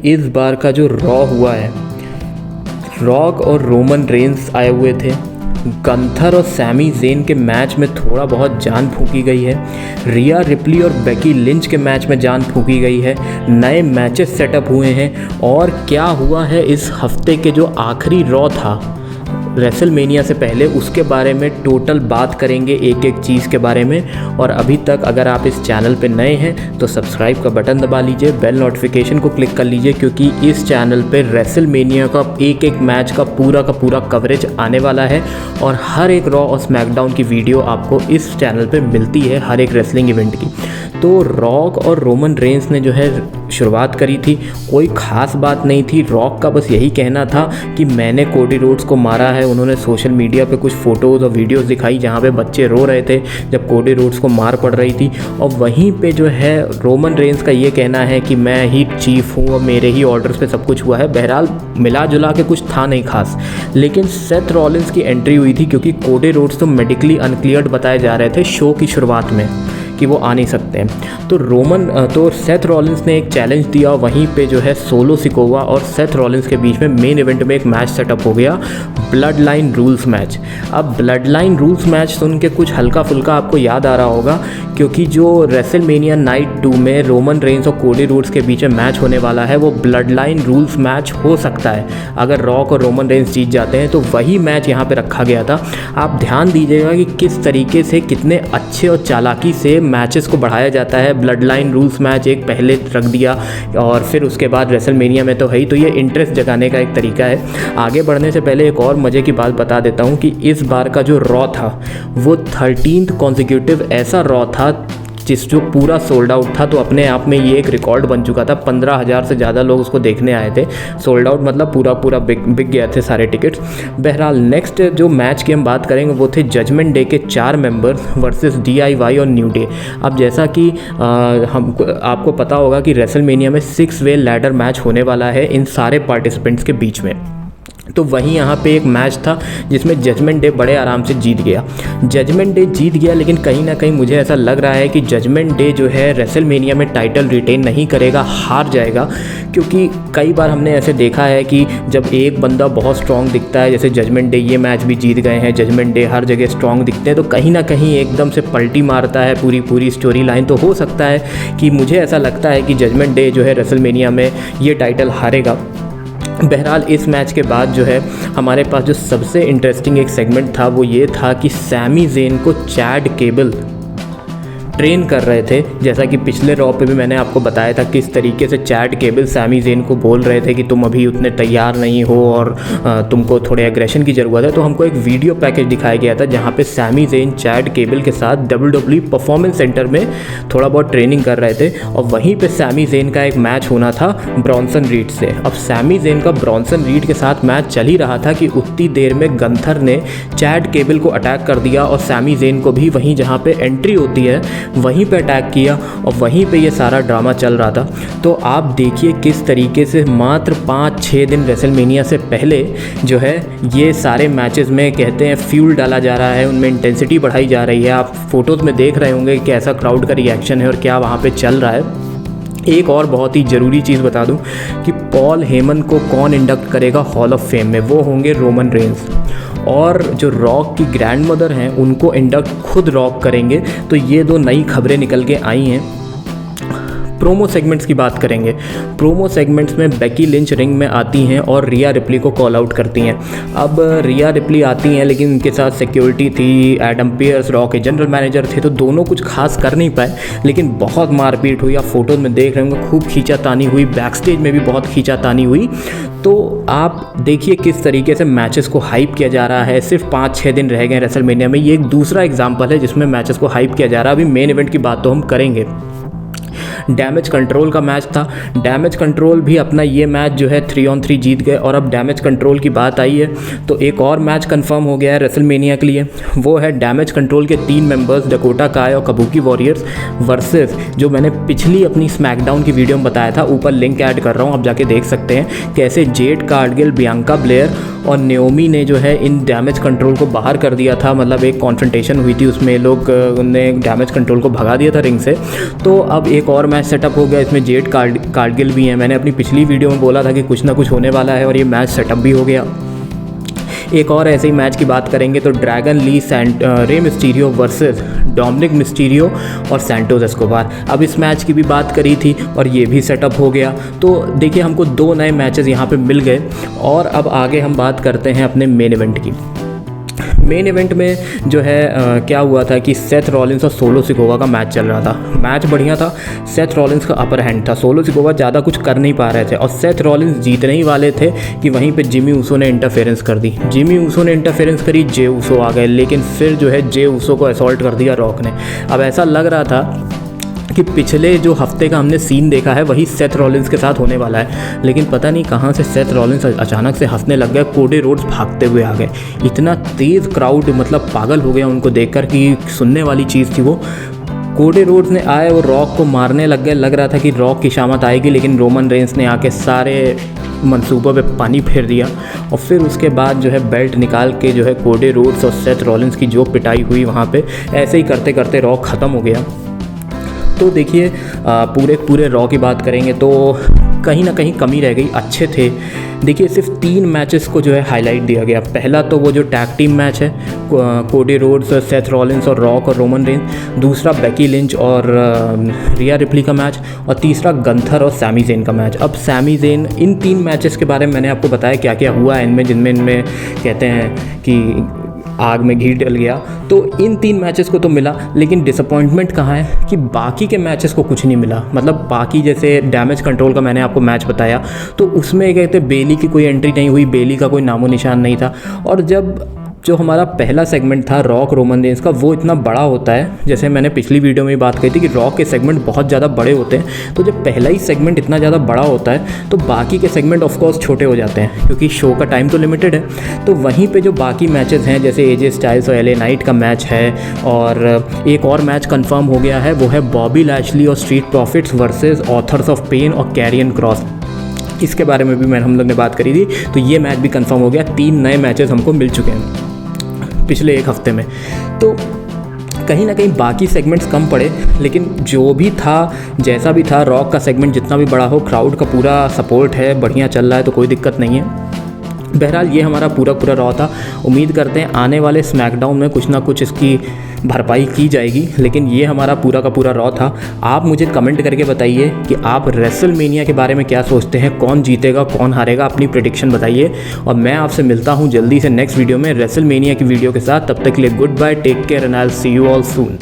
इस बार का जो रॉ हुआ है, रॉक और रोमन रेंस आए हुए थे। गंथर और सैमी ज़ेन के मैच में थोड़ा बहुत जान फूंकी गई है। रिया रिप्ली और बेकी लिंच के मैच में जान फूंकी गई है। नए मैचेस सेटअप हुए हैं। और क्या हुआ है इस हफ्ते के जो आखिरी रॉ था रेसलमेनिया से पहले, उसके बारे में टोटल बात करेंगे, एक एक चीज़ के बारे में। और अभी तक अगर आप इस चैनल पे नए हैं तो सब्सक्राइब का बटन दबा लीजिए, बेल नोटिफिकेशन को क्लिक कर लीजिए, क्योंकि इस चैनल पे रेसलमेनिया का एक मैच का पूरा कवरेज आने वाला है। और हर एक रॉ और स्मैकडाउन की वीडियो आपको इस चैनल पे मिलती है, हर एक रेसलिंग इवेंट की। तो रॉक और रोमन रेंस ने जो है शुरुआत करी थी, कोई ख़ास बात नहीं थी। रॉक का बस यही कहना था कि मैंने कोडी रोड्स को मारा है। उन्होंने सोशल मीडिया पे कुछ फ़ोटोज़ और वीडियोज़ दिखाई जहाँ पे बच्चे रो रहे थे जब कोडी रोड्स को मार पड़ रही थी। और वहीं पे जो है रोमन रेंस का ये कहना है कि मैं ही चीफ हूँ और मेरे ही ऑर्डर्स पे सब कुछ हुआ है। बहरहाल मिला जुला के कुछ था नहीं खास। लेकिन सेथ रॉलिंस की एंट्री हुई थी, क्योंकि कोडी रोड्स तो मेडिकली अनक्लियर्ड बताए जा रहे थे शो की शुरुआत में कि वो आ नहीं सकते हैं। तो सेथ रॉलिंस ने एक चैलेंज दिया। वहीं पे जो है सोलो सिकोवा और सेथ रॉलिंस के बीच में मेन इवेंट में एक मैच सेटअप हो गया, ब्लड लाइन रूल्स मैच। अब ब्लड लाइन रूल्स मैच सुन के कुछ हल्का फुल्का आपको याद आ रहा होगा, क्योंकि जो रेसलमेनिया नाइट 2 में रोमन रेंस और कोडी रोड्स के बीच में मैच होने वाला है, वो ब्लड लाइन रूल्स मैच हो सकता है। अगर रॉक और रोमन रेंस जीत जाते हैं तो वही मैच यहाँ पे रखा गया था। आप ध्यान दीजिएगा कि किस तरीके से, कितने अच्छे और चालाकी से मैचेस को बढ़ाया जाता है। ब्लड लाइन रूल्स मैच एक पहले रख दिया और फिर उसके बाद रेसलमेनिया में तो है ही, तो ये इंटरेस्ट जगाने का एक तरीका है। आगे बढ़ने से पहले एक और मज़े की बात बता देता हूँ कि इस बार का जो रॉ था वो 13th कॉन्जिक्यूटिव ऐसा रॉ था जो पूरा सोल्ड आउट था। तो अपने आप में ये एक रिकॉर्ड बन चुका था। 15,000 से ज़्यादा लोग उसको देखने आए थे। सोल्ड आउट मतलब पूरा बिक गया थे सारे टिकट्स। बहरहाल नेक्स्ट जो मैच की हम बात करेंगे वो थे जजमेंट डे के 4 मेंबर्स वर्सेस DIY और न्यू डे। अब जैसा कि आपको पता होगा कि रेसलमेनिया में 6 वे लैडर मैच होने वाला है इन सारे पार्टिसिपेंट्स के बीच में। तो वहीं यहाँ पे एक मैच था जिसमें जजमेंट डे बड़े आराम से जीत गया। जजमेंट डे जीत गया, लेकिन कहीं ना कहीं मुझे ऐसा लग रहा है कि जजमेंट डे जो है रेसलमेनिया में टाइटल रिटेन नहीं करेगा, हार जाएगा। क्योंकि कई बार हमने ऐसे देखा है कि जब एक बंदा बहुत स्ट्रॉन्ग दिखता है, जैसे जजमेंट डे ये मैच भी जीत गए हैं, जजमेंट डे हर जगह स्ट्रॉन्ग दिखते हैं, तो कहीं ना कहीं एकदम से पलटी मारता है पूरी स्टोरी लाइन। तो हो सकता है कि मुझे ऐसा लगता है कि जजमेंट डे जो है रेसलमेनिया में ये टाइटल हारेगा। बहरहाल इस मैच के बाद जो है हमारे पास जो सबसे इंटरेस्टिंग एक सेगमेंट था वो ये था कि सैमी ज़ेन को चैड केबल ट्रेन कर रहे थे। जैसा कि पिछले रॉ पे भी मैंने आपको बताया था किस तरीके से चैड केबल सैमी ज़ेन को बोल रहे थे कि तुम अभी उतने तैयार नहीं हो और तुमको थोड़े एग्रेशन की ज़रूरत है। तो हमको एक वीडियो पैकेज दिखाया गया था जहाँ पे सैमी ज़ेन चैड केबल के साथ WWE परफॉर्मेंस सेंटर में थोड़ा बहुत ट्रेनिंग कर रहे थे। और वहीं पर सैमी ज़ेन का एक मैच होना था ब्रॉन्सन रीड से। अब सैमी ज़ेन का ब्रॉन्सन रीड के साथ मैच चल ही रहा था कि उतनी देर में गंथर ने चैड केबल को अटैक कर दिया और सैमी ज़ेन को भी वहीं जहाँ पे एंट्री होती है वहीं पे अटैक किया और वहीं पे ये सारा ड्रामा चल रहा था। तो आप देखिए किस तरीके से मात्र 5-6 दिन रेसलमेनिया से पहले जो है ये सारे मैचेस में कहते हैं फ्यूल डाला जा रहा है, उनमें इंटेंसिटी बढ़ाई जा रही है। आप फोटोज़ में देख रहे होंगे कि कैसा क्राउड का रिएक्शन है और क्या वहाँ पे चल रहा है। एक और बहुत ही ज़रूरी चीज़ बता दूं कि पॉल हेमन को कौन इंडक्ट करेगा हॉल ऑफ फेम में, वो होंगे रोमन रेंस। और जो रॉक की ग्रैंड मदर हैं उनको इंडक्ट खुद रॉक करेंगे। तो ये 2 नई खबरें निकल के आई हैं। प्रोमो सेगमेंट्स की बात करेंगे। प्रोमो सेगमेंट्स में बेकी लिंच रिंग में आती हैं और रिया रिप्ली को कॉल आउट करती हैं। अब रिया रिप्ली आती हैं लेकिन उनके साथ सिक्योरिटी थी, एडम पियर्स रॉ के जनरल मैनेजर थे, तो दोनों कुछ खास कर नहीं पाए। लेकिन बहुत मारपीट हुई, आप फोटोज़ में देख रहे होंगे, खूब खींचातानी हुई, बैक स्टेज में भी बहुत खींचातानी हुई। तो आप देखिए किस तरीके से मैचेस को हाइप किया जा रहा है। सिर्फ 5-6 दिन रह गए रेसलमेनिया में। ये एक दूसरा एग्जाम्पल है जिसमें मैचेस को हाइप किया जा रहा है। अभी मेन इवेंट की बात तो हम करेंगे। डैमेज कंट्रोल का मैच था। डैमेज कंट्रोल भी अपना ये मैच जो है 3-on-3 जीत गए। और अब डैमेज कंट्रोल की बात आई है तो एक और मैच कंफर्म हो गया है रेसलमेनिया के लिए। वो है डैमेज कंट्रोल के 3 मेंबर्स डकोटा काय और कबूकी वॉरियर्स वर्सेस, जो मैंने पिछली अपनी स्मैकडाउन की वीडियो में बताया था, ऊपर लिंक ऐड कर रहा हूँ, आप जाके देख सकते हैं कैसे जेड कार्डगिल, बियांका ब्लेयर और नेओमी ने जो है इन डैमेज कंट्रोल को बाहर कर दिया था। मतलब एक कॉन्फ्रंटेशन हुई थी, उसमें लोग ने डैमेज कंट्रोल को भगा दिया था रिंग से। तो अब एक और मैच सेटअप हो गया। इसमें जेड कार्गिल भी हैं। मैंने अपनी पिछली वीडियो में बोला था कि कुछ ना कुछ होने वाला है और ये मैच सेटअप भी हो गया। एक और ऐसे ही मैच की बात करेंगे तो Dragon Lee Rey Mysterio versus Dominik Mysterio और सैंटोस एस्कोबार। अब इस मैच की भी बात करी थी और ये भी सेटअप हो गया। तो देखिए हमको 2 नए मैचेस यहाँ पे मिल गए। और अब आगे हम बात करते हैं अपने मेन इवेंट की। मेन इवेंट में जो है क्या हुआ था कि सेथ रॉलिंस और सोलो सिकोवा का मैच चल रहा था। मैच बढ़िया था, सेथ रॉलिंस का अपर हैंड था, सोलो सिकोवा ज़्यादा कुछ कर नहीं पा रहे थे और सेथ रॉलिंस जीतने ही वाले थे कि वहीं पे जिमी ऊसो ने इंटरफेरेंस कर दी। जिमी ऊसो ने इंटरफेरेंस करी, जे ऊसो आ गए, लेकिन फिर जो है जे ऊसो को असॉल्ट कर दिया रॉक ने। अब ऐसा लग रहा था कि पिछले जो हफ्ते का हमने सीन देखा है वही सेथ रॉलिंस के साथ होने वाला है, लेकिन पता नहीं कहाँ से सेथ रॉलिंस अचानक से हंसने लग गया। कोडी रोड्स भागते हुए आ गए। इतना तेज़ क्राउड मतलब पागल हो गया उनको देखकर कि सुनने वाली चीज़ थी वो। कोडी रोड्स ने आए और रॉक को मारने लग गए। लग रहा था कि रॉक की शामत आएगी, लेकिन रोमन रेंस ने आके सारे मंसूबों पे पानी फेर दिया। और फिर उसके बाद जो है बेल्ट निकाल के जो है कोडी रोड्स और सेथ रॉलिंस की जो पिटाई हुई वहाँ पे, ऐसे ही करते करते रॉक ख़त्म हो गया। तो देखिए पूरे रॉ की बात करेंगे तो कहीं ना कहीं कमी रह गई। अच्छे थे। देखिए सिर्फ 3 मैचेस को जो है हाईलाइट दिया गया। पहला तो वो जो टैग टीम मैच है कोडी रोड्स, सेथ रॉलिंस और रॉक और रोमन रेंस। दूसरा बेकी लिंच और रिया रिप्ली का मैच। और तीसरा गंथर और सैमी ज़ेन का मैच। अब सैमी ज़ेन, इन 3 मैचेस के बारे में मैंने आपको बताया क्या क्या हुआ है इनमें, जिनमें कहते हैं कि आग में घी डल गया। तो इन 3 मैचेस को तो मिला, लेकिन डिसअपॉइंटमेंट कहाँ है कि बाकी के मैचेस को कुछ नहीं मिला। मतलब बाकी जैसे डैमेज कंट्रोल का मैंने आपको मैच बताया तो उसमें कहते बेली की कोई एंट्री नहीं हुई, बेली का कोई नामो निशान नहीं था। और जब जो हमारा पहला सेगमेंट था रॉक रोमन रेंस का, वो इतना बड़ा होता है, जैसे मैंने पिछली वीडियो में बात कही थी कि रॉक के सेगमेंट बहुत ज़्यादा बड़े होते हैं। तो जब पहला ही सेगमेंट इतना ज़्यादा बड़ा होता है तो बाकी के सेगमेंट ऑफ कोर्स छोटे हो जाते हैं, क्योंकि शो का टाइम तो लिमिटेड है। तो वहीं पे जो बाकी मैचेस हैं जैसे एजे स्टाइल्स और LA नाइट का मैच है, और एक और मैच कंफर्म हो गया है, वो है बॉबी लैशली और Street Profits versus Authors of Pain और कैरियन क्रॉस। इसके बारे में भी हम लोग ने बात करी थी। तो ये मैच भी कंफर्म हो गया। 3 नए मैचेस हमको मिल चुके हैं पिछले एक हफ्ते में। तो कहीं ना कहीं बाकी सेगमेंट्स कम पड़े, लेकिन जो भी था जैसा भी था, रॉक का सेगमेंट जितना भी बड़ा हो, क्राउड का पूरा सपोर्ट है, बढ़िया चल रहा है, तो कोई दिक्कत नहीं है। बहरहाल ये हमारा पूरा रॉ था। उम्मीद करते हैं आने वाले स्मैकडाउन में कुछ ना कुछ इसकी भरपाई की जाएगी, लेकिन ये हमारा पूरा का पूरा रॉ था। आप मुझे कमेंट करके बताइए कि आप रेसलमेनिया के बारे में क्या सोचते हैं, कौन जीतेगा कौन हारेगा, अपनी प्रेडिक्शन बताइए। और मैं आपसे मिलता हूँ जल्दी से नेक्स्ट वीडियो में रेसलमेनिया की वीडियो के साथ। तब तक के लिए good bye, take care and I will see you all soon.